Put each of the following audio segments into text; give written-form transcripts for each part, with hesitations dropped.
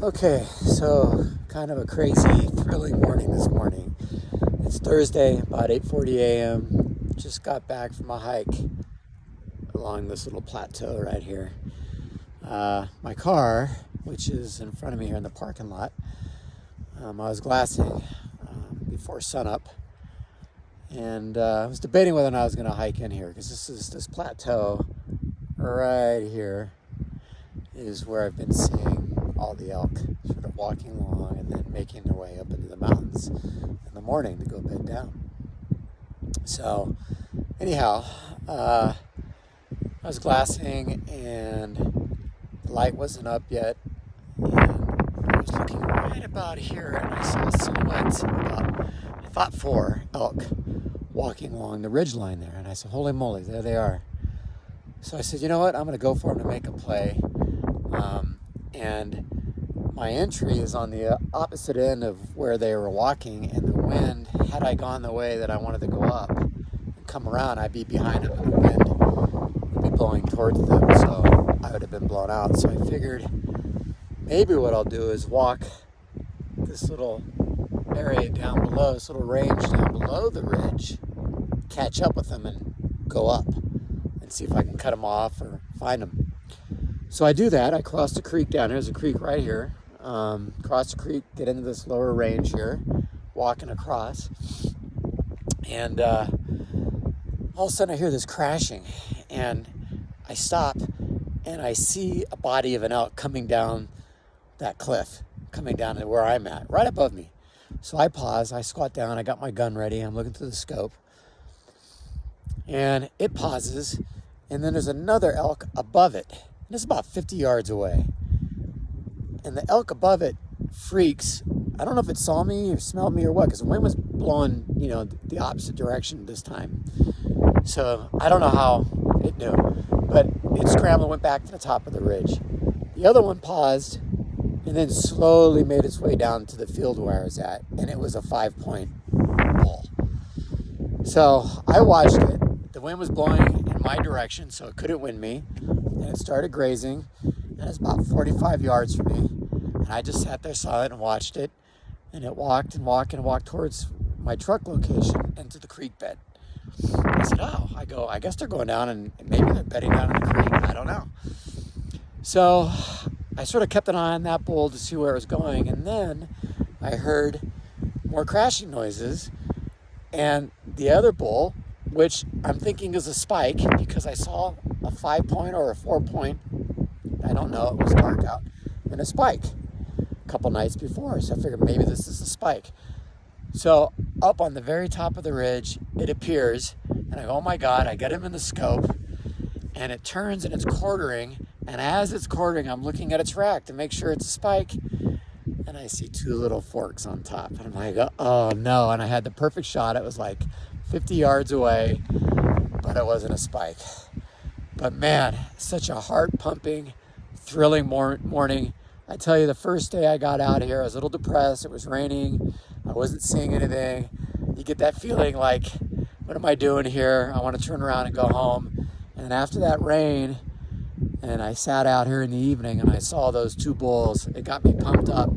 Okay, so kind of a crazy, thrilling morning this morning. It's Thursday, about 8:40 a.m. Just got back from a hike along this little plateau right here. My car, which is in front of me here in the parking lot, I was glassing before sunup, and I was debating whether or not I was going to hike in here because this plateau right here is where I've been seeing all the elk sort of walking along and then making their way up into the mountains in the morning to go bed down. So anyhow, I was glassing and the light wasn't up yet, and I was looking right about here and I saw silhouettes of about, I thought 4 elk walking along the ridge line there, and I said, holy moly, there they are. So I said, you know what, I'm going to go for them to make a play. And my entry is on the opposite end of where they were walking, and the wind, had I gone the way that I wanted to go up and come around, I'd be behind them and the wind would be blowing towards them, so I would have been blown out. So I figured maybe what I'll do is walk this little area down below, this little range down below the ridge, catch up with them and go up and see if I can cut them off or find them. So I do that. I cross the creek down here. There's a creek right here. Cross the creek, get into this lower range here, walking across. And all of a sudden I hear this crashing. And I stop and I see a body of an elk coming down that cliff, coming down to where I'm at, right above me. So I pause, I squat down, I got my gun ready, I'm looking through the scope. And it pauses, and then there's another elk above it. And it's about 50 yards away. And the elk above it freaks. I don't know if it saw me or smelled me or what, because the wind was blowing, the opposite direction this time. So I don't know how it knew, but it scrambled and went back to the top of the ridge. The other one paused and then slowly made its way down to the field where I was at, and it was a 5-point bull. So I watched it. The wind was blowing in my direction, so it couldn't win me. And it started grazing, and it was about 45 yards from me. And I just sat there silent and watched it. And it walked and walked and walked towards my truck location into the creek bed. I said, I guess they're going down, and maybe they're bedding down in the creek. I don't know. So I sort of kept an eye on that bull to see where it was going. And then I heard more crashing noises. And the other bull, which I'm thinking is a spike because I saw a 5-point or a 4-point, I don't know, it was dark out, and a spike a couple nights before. So I figured maybe this is a spike. So up on the very top of the ridge, it appears, and I go, oh my God, I get him in the scope, and it turns and it's quartering, and as it's quartering, I'm looking at its rack to make sure it's a spike, and I see 2 little forks on top, and I'm like, oh no, and I had the perfect shot. It was like 50 yards away, but it wasn't a spike. But man, such a heart-pumping, thrilling morning. I tell you, the first day I got out here, I was a little depressed. It was raining. I wasn't seeing anything. You get that feeling like, what am I doing here? I want to turn around and go home. And after that rain, and I sat out here in the evening and I saw those 2 bulls, it got me pumped up.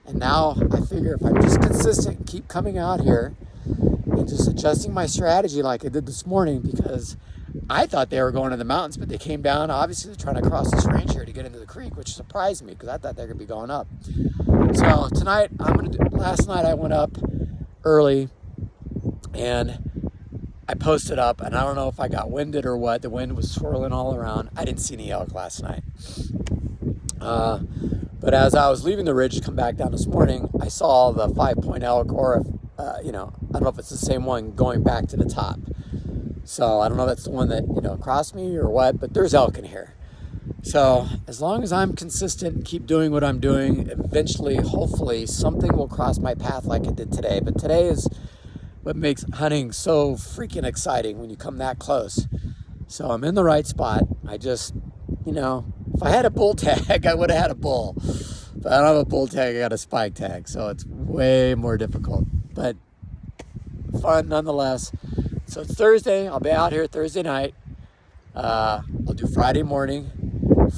And now I figure if I'm just consistent and keep coming out here and just adjusting my strategy like I did this morning, because I thought they were going to the mountains, but they came down. Obviously, they're trying to cross this range here to get into the creek, which surprised me because I thought they were going to be going up. So tonight, last night I went up early and I posted up, and I don't know if I got winded or what. The wind was swirling all around. I didn't see any elk last night. But as I was leaving the ridge to come back down this morning, I saw the 5-point elk, or I don't know if it's the same one going back to the top. So I don't know if that's the one that, crossed me or what, but there's elk in here. So as long as I'm consistent and keep doing what I'm doing, eventually, hopefully, something will cross my path like it did today. But today is what makes hunting so freaking exciting when you come that close. So I'm in the right spot. I just, if I had a bull tag, I would have had a bull. But I don't have a bull tag, I got a spike tag. So it's way more difficult, but fun nonetheless. So it's Thursday. I'll be out here Thursday night. I'll do Friday morning,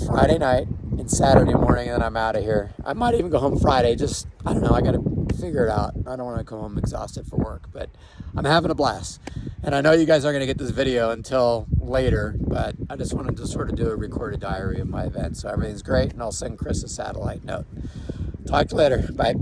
Friday night, and Saturday morning, and then I'm out of here. I might even go home Friday. Just, I don't know, I got to figure it out. I don't want to come home exhausted for work, but I'm having a blast. And I know you guys aren't going to get this video until later, but I just wanted to sort of do a recorded diary of my event. So everything's great, and I'll send Chris a satellite note. Talk to you later. Bye.